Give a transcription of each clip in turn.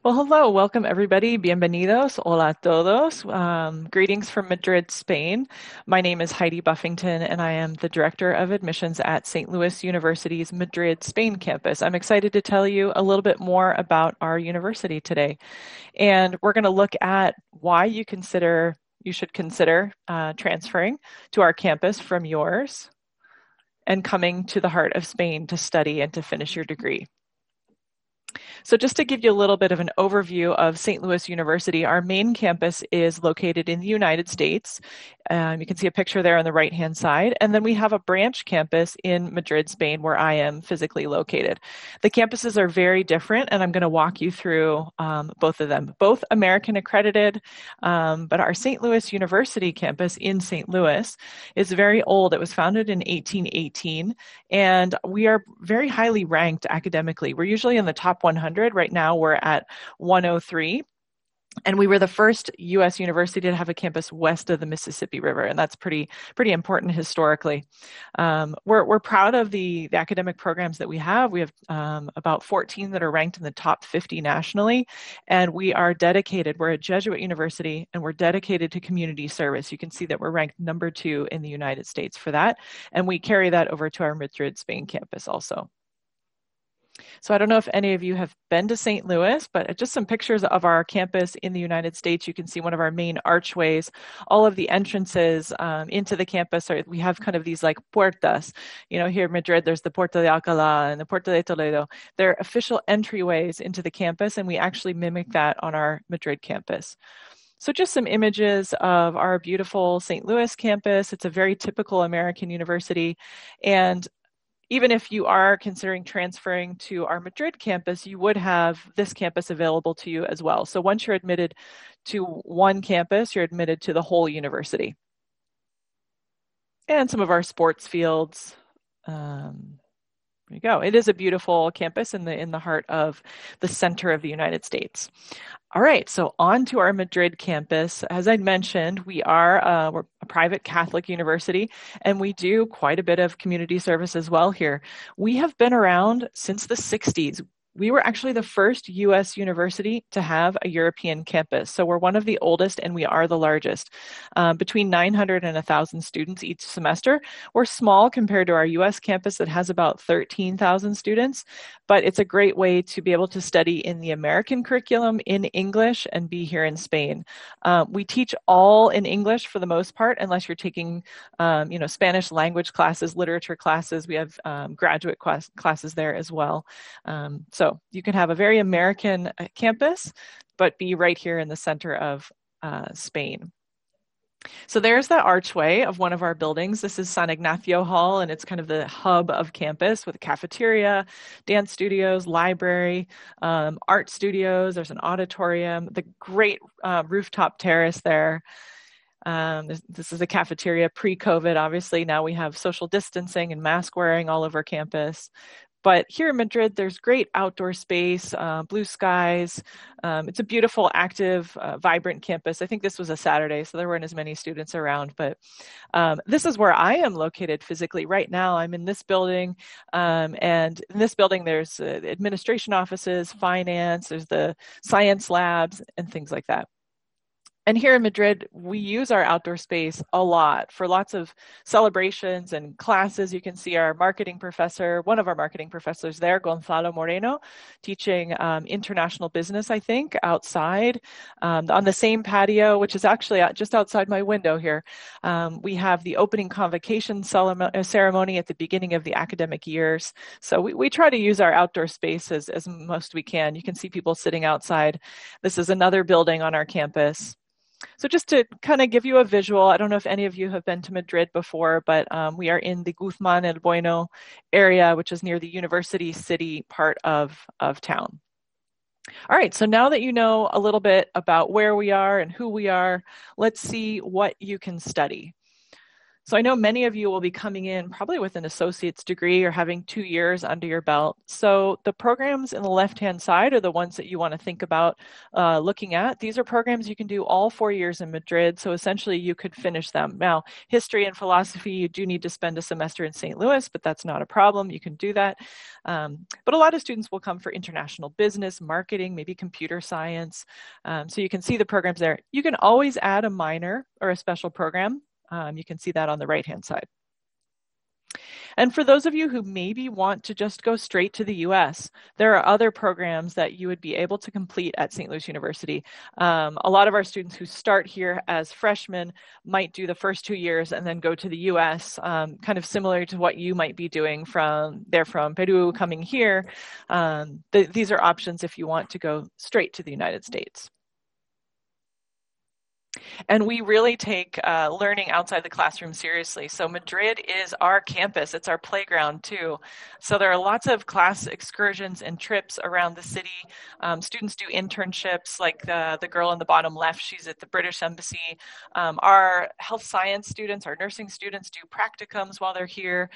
Well, hello, welcome everybody. Bienvenidos. Hola a todos. Greetings from Madrid, Spain. My name is Heidi Buffington, and I am the Director of Admissions at St. Louis University's Madrid, Spain campus. I'm excited to tell you a little bit more about our university today. And we're going to look at why you should consider transferring to our campus from yours and coming to the heart of Spain to study and to finish your degree. So just to give you a little bit of an overview of St. Louis University, our main campus is located in the United States. You can see a picture there on the right-hand side. And then we have a branch campus in Madrid, Spain, where I am physically located. The campuses are very different, and I'm going to walk you through both of them. Both American accredited, but our St. Louis University campus in St. Louis is very old. It was founded in 1818, and we are very highly ranked academically. We're usually in the top 100. Right now, we're at 103. And we were the first U.S. university to have a campus west of the Mississippi River, and that's pretty important historically. We're proud of the academic programs that we have. We have about 14 that are ranked in the top 50 nationally, and we are dedicated. We're a Jesuit university, and we're dedicated to community service. You can see that we're ranked number 2 in the United States for that, and we carry that over to our Madrid, Spain campus also. So I don't know if any of you have been to St. Louis, but just some pictures of our campus in the United States. You can see one of our main archways. All of the entrances into the campus we have kind of these like puertas. Here in Madrid, there's the Puerta de Alcalá and the Puerta de Toledo. They're official entryways into the campus, and we actually mimic that on our Madrid campus. So just some images of our beautiful St. Louis campus. It's a very typical American university, and even if you are considering transferring to our Madrid campus, you would have this campus available to you as well. So once you're admitted to one campus, you're admitted to the whole university. And some of our sports fields. There you go. It is a beautiful campus in the heart of the center of the United States. All right, so on to our Madrid campus. As I mentioned, we're a private Catholic university, and we do quite a bit of community service as well here. We have been around since the 60s. We were actually the first U.S. university to have a European campus. So we're one of the oldest, and we are the largest. Between 900 and 1,000 students each semester. We're small compared to our U.S. campus that has about 13,000 students, but it's a great way to be able to study in the American curriculum in English and be here in Spain. We teach all in English for the most part, unless you're taking Spanish language classes, literature classes. We have graduate classes there as well. So you can have a very American campus, but be right here in the center of Spain. So there's the archway of one of our buildings. This is San Ignacio Hall, and it's kind of the hub of campus with a cafeteria, dance studios, library, art studios. There's an auditorium, the great rooftop terrace there. This is a cafeteria pre-COVID, obviously. Now we have social distancing and mask wearing all over campus. But here in Madrid, there's great outdoor space, blue skies. It's a beautiful, active, vibrant campus. I think this was a Saturday, so there weren't as many students around. But this is where I am located physically right now. I'm in this building. And in this building, there's administration offices, finance, there's the science labs, and things like that. And here in Madrid, we use our outdoor space a lot for lots of celebrations and classes. You can see our marketing professor, one of our marketing professors there, Gonzalo Moreno, teaching international business, I think, outside. On the same patio, which is actually just outside my window here, we have the opening convocation ceremony at the beginning of the academic years. So we try to use our outdoor space as most we can. You can see people sitting outside. This is another building on our campus. So just to kind of give you a visual, I don't know if any of you have been to Madrid before, but we are in the Guzman el Bueno area, which is near the University City part of town. All right, so now that you know a little bit about where we are and who we are, let's see what you can study. So I know many of you will be coming in probably with an associate's degree or having 2 years under your belt. So the programs in the left-hand side are the ones that you want to think about looking at. These are programs you can do all 4 years in Madrid. So essentially you could finish them. Now, history and philosophy, you do need to spend a semester in St. Louis, but that's not a problem. You can do that. But a lot of students will come for international business, marketing, maybe computer science. So you can see the programs there. You can always add a minor or a special program. You can see that on the right-hand side. And for those of you who maybe want to just go straight to the US, there are other programs that you would be able to complete at St. Louis University. A lot of our students who start here as freshmen might do the first 2 years and then go to the US, kind of similar to what you might be doing from Peru coming here. These are options if you want to go straight to the United States. And we really take learning outside the classroom seriously. So Madrid is our campus. It's our playground too. So there are lots of class excursions and trips around the city. Students do internships, like the girl in the bottom left, she's at the British Embassy. Our health science students, our nursing students do practicums while they're here.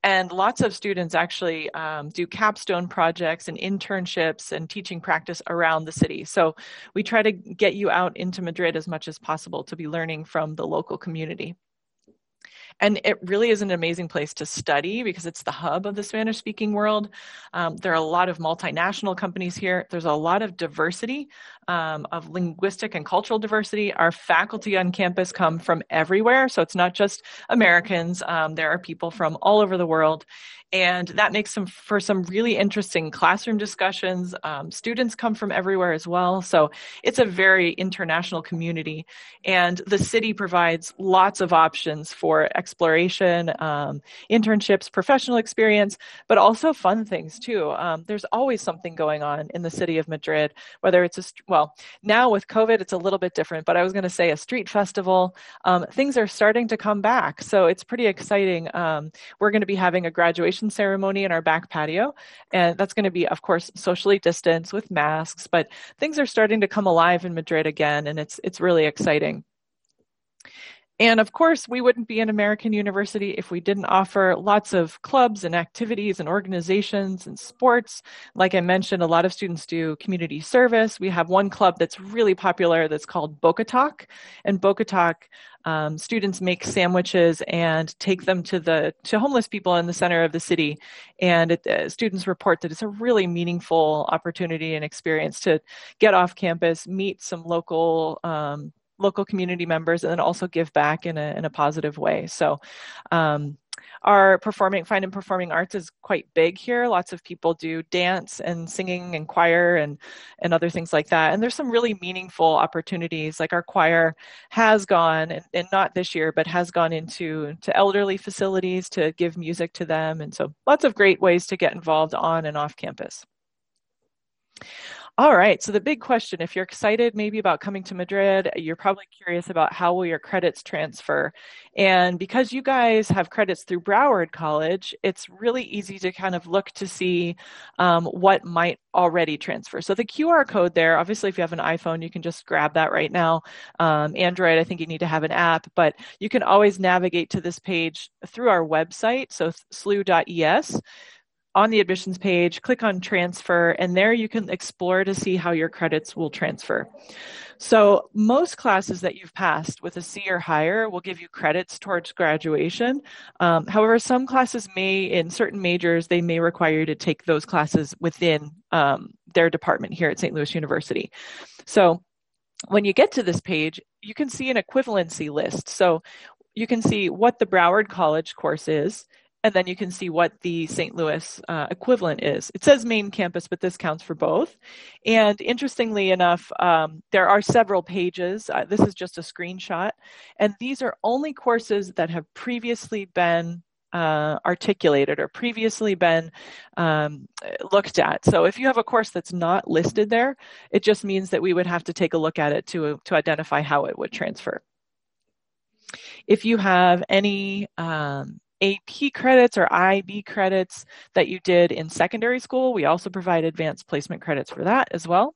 And lots of students actually do capstone projects and internships and teaching practice around the city. So we try to get you out into Madrid as much as possible to be learning from the local community. And it really is an amazing place to study because it's the hub of the Spanish-speaking world. There are a lot of multinational companies here. There's a lot of diversity, of linguistic and cultural diversity. Our faculty on campus come from everywhere, so it's not just Americans. There are people from all over the world. And that makes for some really interesting classroom discussions. Students come from everywhere as well. So it's a very international community. And the city provides lots of options for exploration, internships, professional experience, but also fun things too. There's always something going on in the city of Madrid, whether it's now with COVID, it's a little bit different, but I was going to say a street festival. Things are starting to come back. So it's pretty exciting. We're going to be having a graduation ceremony in our back patio, and that's going to be, of course, socially distanced with masks, but things are starting to come alive in Madrid again, and it's really exciting. And of course, we wouldn't be an American university if we didn't offer lots of clubs and activities and organizations and sports. Like I mentioned, a lot of students do community service. We have one club that's really popular that's called Boca Talk. And Boca Talk, students make sandwiches and take them to homeless people in the center of the city. And students report that it's a really meaningful opportunity and experience to get off campus, meet some local community members, and then also give back in a positive way. So our fine and performing arts is quite big here. Lots of people do dance and singing and choir and other things like that. And there's some really meaningful opportunities. Like our choir has gone, and not this year, but has gone into elderly facilities to give music to them. And so lots of great ways to get involved on and off campus. All right, so the big question, if you're excited maybe about coming to Madrid, you're probably curious about how will your credits transfer. And because you guys have credits through Broward College, it's really easy to kind of look to see what might already transfer. So the QR code there, obviously if you have an iPhone, you can just grab that right now. Android, I think you need to have an app, but you can always navigate to this page through our website, so slu.es. On the admissions page, click on transfer, and there you can explore to see how your credits will transfer. So most classes that you've passed with a C or higher will give you credits towards graduation. However, some classes in certain majors, they may require you to take those classes within their department here at St. Louis University. So when you get to this page, you can see an equivalency list. So you can see what the Broward College course is, and then you can see what the St. Louis equivalent is. It says main campus, but this counts for both. And interestingly enough, there are several pages. This is just a screenshot. And these are only courses that have previously been articulated or previously been looked at. So if you have a course that's not listed there, it just means that we would have to take a look at it to identify how it would transfer. If you have any AP credits or IB credits that you did in secondary school, we also provide advanced placement credits for that as well.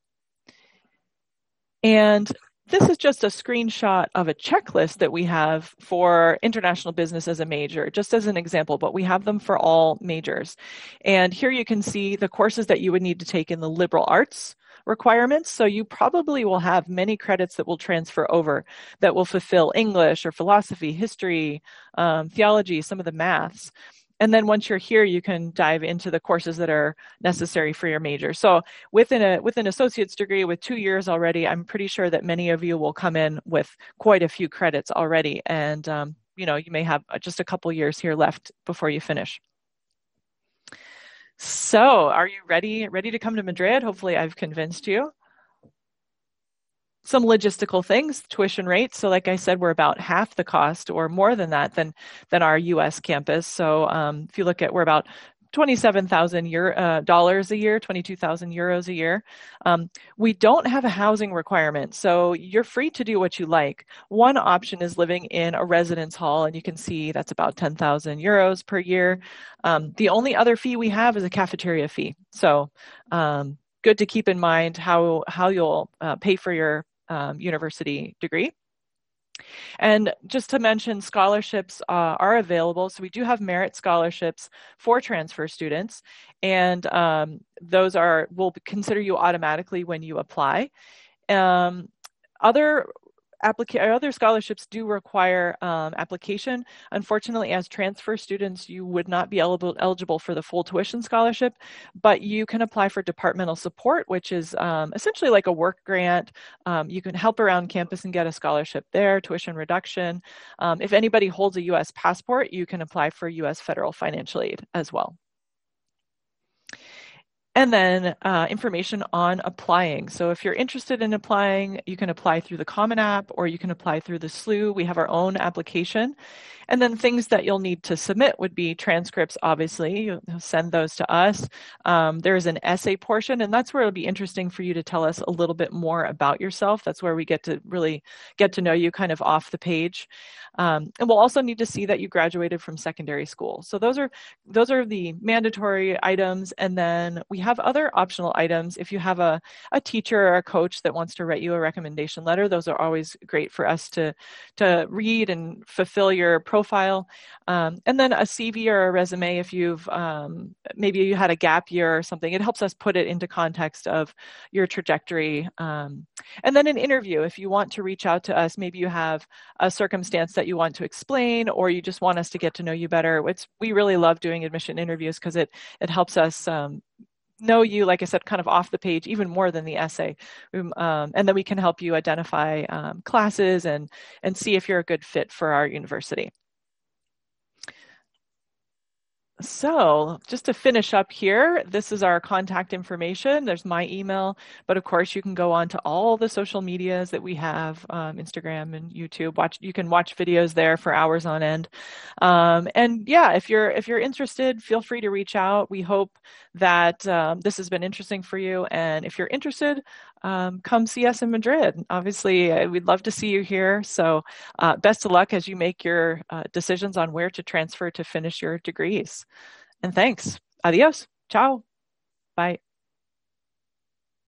And This is just a screenshot of a checklist that we have for international business as a major, just as an example, but we have them for all majors. And here you can see the courses that you would need to take in the liberal arts requirements. So you probably will have many credits that will transfer over that will fulfill English or philosophy, history, theology, some of the maths. And then once you're here, you can dive into the courses that are necessary for your major. So with an associate's degree with 2 years already, I'm pretty sure that many of you will come in with quite a few credits already. And, you may have just a couple years here left before you finish. So are you ready to come to Madrid? Hopefully I've convinced you. Some logistical things, tuition rates. So like I said, we're about half the cost or more than that than our US campus. So if you look at, we're about $27,000 a year, 22,000 euros a year. We don't have a housing requirement, so you're free to do what you like. One option is living in a residence hall, and you can see that's about 10,000 euros per year. The only other fee we have is a cafeteria fee. So good to keep in mind how you'll pay for your university degree. And just to mention, scholarships are available. So we do have merit scholarships for transfer students, and those will consider you automatically when you apply. Other scholarships do require application. Unfortunately, as transfer students, you would not be eligible for the full tuition scholarship, but you can apply for departmental support, which is essentially like a work grant. You can help around campus and get a scholarship there, tuition reduction. If anybody holds a U.S. passport, you can apply for U.S. federal financial aid as well. And then information on applying. So if you're interested in applying, you can apply through the Common App or you can apply through the SLU. We have our own application. And then things that you'll need to submit would be transcripts, obviously. You'll send those to us. There's an essay portion, and that's where it'll be interesting for you to tell us a little bit more about yourself. That's where we get to really get to know you kind of off the page. And we'll also need to see that you graduated from secondary school. So those are the mandatory items. And then we have other optional items. If you have a teacher or a coach that wants to write you a recommendation letter, those are always great for us to read and fulfill your profile. And then a CV or a resume, if you've maybe you had a gap year or something, it helps us put it into context of your trajectory. And then an interview, if you want to reach out to us, maybe you have a circumstance that you want to explain, or you just want us to get to know you better. We really love doing admission interviews because it helps us know you, like I said, kind of off the page, even more than the essay. And then we can help you identify classes and see if you're a good fit for our university. So just to finish up here, this is our contact information. There's my email, but of course you can go on to all the social medias that we have, Instagram and YouTube. You can watch videos there for hours on end. And yeah, if you're interested, feel free to reach out. We hope that this has been interesting for you. And if you're interested, come see us in Madrid. Obviously, we'd love to see you here. So best of luck as you make your decisions on where to transfer to finish your degrees. And thanks. Adios. Ciao. Bye.